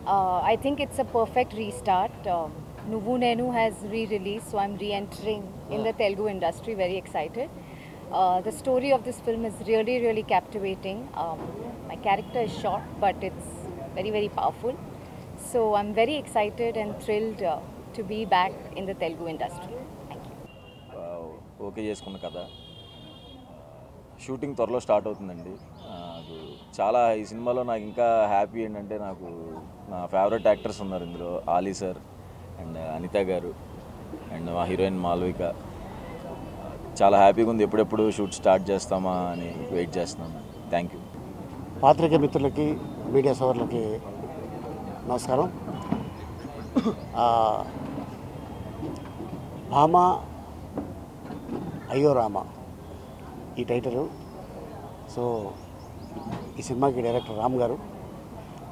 I think it's a perfect restart. Nuvu Nenu has re-released, so I'm re-entering in the Telugu industry. Very excited. The story of this film is really, really captivating. My character is short, but it's very, very powerful. So I'm very excited and thrilled to be back in the Telugu industry. Thank you. Okay చేసుకున్న కథ shooting త్వరలో start అవుతుందండి. చాలా ఈ సినిమాలో నాకు ఇంకా happy ఏంటంటే నాకు నా ఫేవరెట్ యాక్టర్స్ ఉన్నారు ఇందులో. ఆలీ సార్ అండ్ అనిత గారు అండ్ మా హీరోయిన్ మాల్విక. చాలా హ్యాపీగా ఉంది. ఎప్పుడెప్పుడు షూట్ స్టార్ట్ చేస్తామా అని వెయిట్ చేస్తున్నాను. Thank you. పాత్రికేయ మిత్రులకి, మీడియా సోదరులకి నమస్కారం. భామ అయ్యో రామ ఈ టైటిల్. సో ఈ సినిమాకి డైరెక్టర్ రామ్ గారు.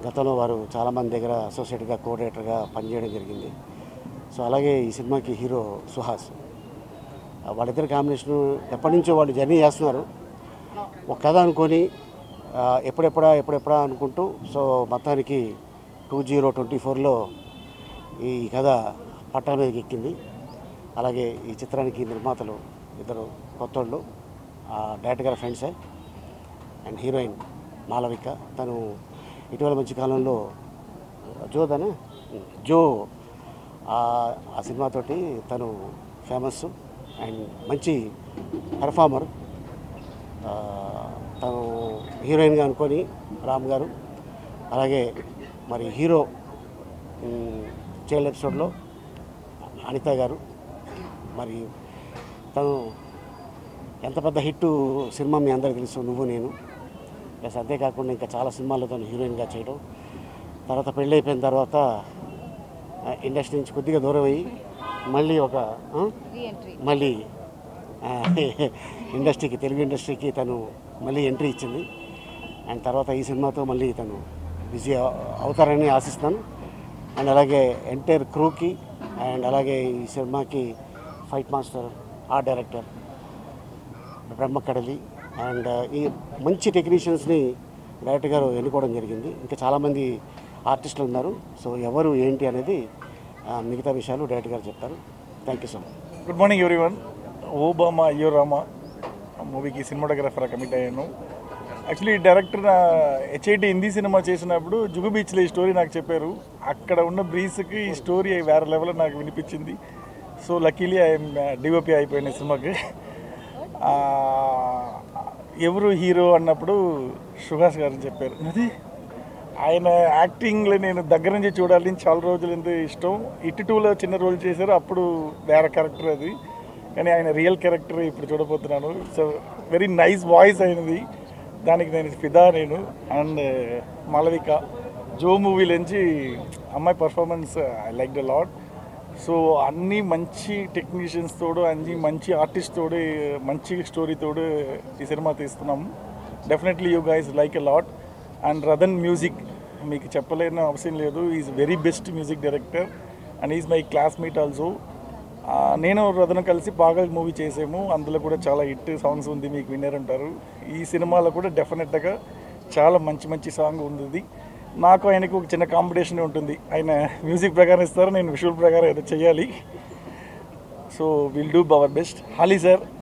గతంలో వారు చాలామంది దగ్గర అసోసియేట్గా, కోఆర్డినేటర్గా పనిచేయడం జరిగింది. సో అలాగే ఈ సినిమాకి హీరో సుహాస్. వాళ్ళిద్దరి కాంబినేషను ఎప్పటి నుంచో వాళ్ళు జర్నీ చేస్తున్నారు. ఒక కథ అనుకొని ఎప్పుడెప్పుడా అనుకుంటూ సో మొత్తానికి 2024లో ఈ కథ పట్టాల మీదకి ఎక్కింది. అలాగే ఈ చిత్రానికి నిర్మాతలు ఇద్దరు కొత్తోళ్ళు, డైరెక్టర్ గారి ఫ్రెండ్సే. అండ్ హీరోయిన్ మాలవిక, తను ఇటీవల మంచి కాలంలో జో ఆ సినిమాతోటి తను ఫేమస్ అండ్ మంచి పెర్ఫార్మర్. తను హీరోయిన్గా అనుకొని రామ్ గారు. అలాగే మరి హీరో చైల్డ్ ఎపిసోడ్లో అనిత గారు. మరి తను ఎంత పెద్ద హిట్ సినిమా మీ అందరికీ తెలుసు, నువ్వు నేను. ప్లస్ అంతేకాకుండా ఇంకా చాలా సినిమాల్లో తను హీరోయిన్గా చేయడం. తర్వాత పెళ్ళి అయిపోయిన తర్వాత ఇండస్ట్రీ నుంచి కొద్దిగా దూరం అయ్యి మళ్ళీ ఇండస్ట్రీకి, తెలుగు ఇండస్ట్రీకి తను మళ్ళీ ఎంట్రీ ఇచ్చింది. అండ్ తర్వాత ఈ సినిమాతో మళ్ళీ తను బిజీ అవుతారని ఆశిస్తాను. అండ్ అలాగే ఎంటైర్ క్రూకి అండ్ అలాగే ఈ సినిమాకి fight master, art director Brahmakadali and ఈ మంచి టెక్నీషియన్స్ని డైరెక్టర్ గారు ఎన్నుకోవడం జరిగింది. ఇంకా చాలామంది ఆర్టిస్టులు ఉన్నారు. సో ఎవరు ఏంటి అనేది మిగతా విషయాలు డైరెక్టర్ గారు చెప్తారు. Thank you so much. Good morning everyone. O Bhama Ayyo Rama మూవీకి సినిమాటోగ్రాఫర్ కమిట్ అయ్యాను. Actually director HIT Hindi cinema చేసినప్పుడు జుగు బీచ్లో ఈ స్టోరీ నాకు చెప్పారు. అక్కడ ఉన్న బ్రీస్కి ఈ స్టోరీ వేరే లెవెల్లో నాకు వినిపించింది. సో లక్కీలీ ఐఎమ్ డిఓపి అయిపోయిన సినిమాకి. ఎవరు హీరో అన్నప్పుడు సుహాస్ గారు చెప్పారు. అది ఆయన యాక్టింగ్లో నేను దగ్గర నుంచి చూడాలని చాలా రోజులు ఎంతో ఇష్టం. ఇటు 2లో చిన్న రోల్ చేశారు, అప్పుడు వేరే క్యారెక్టర్ అది. కానీ ఆయన రియల్ క్యారెక్టర్ ఇప్పుడు చూడబోతున్నాను. సో వెరీ నైస్ వాయిస్ అయినది, దానికి నేను ఫిదా నేను. అండ్ మాలవిక జో మూవీలోంచి అమ్మాయి performance I like the lot. So అన్నీ మంచి టెక్నీషియన్స్ తోడు, అన్ని మంచి ఆర్టిస్ట్ తోడు, మంచి స్టోరీ తోడు ఈ సినిమా తీస్తున్నాము. Definitely you guys like a lot. And Radhan music మీకు చెప్పలేని అవసరం లేదు. Is very best music director and is my classmate also. నేను రదన్ కలిసి బాగా మూవీ చేసాము. అందులో కూడా చాలా హిట్ సాంగ్స్ ఉంది, మీకు విన్నారంటారు. ఈ సినిమాలో కూడా డెఫినెట్గా చాలా మంచి మంచి సాంగ్ ఉంది. నాకు ఆయనకు ఒక చిన్న కాంపిటీషన్ ఉంటుంది. ఆయన మ్యూజిక్ ప్రకారం ఇస్తారు, నేను విజువల్ ప్రకారం ఏదో చేయాలి. So will do our best. Holly sir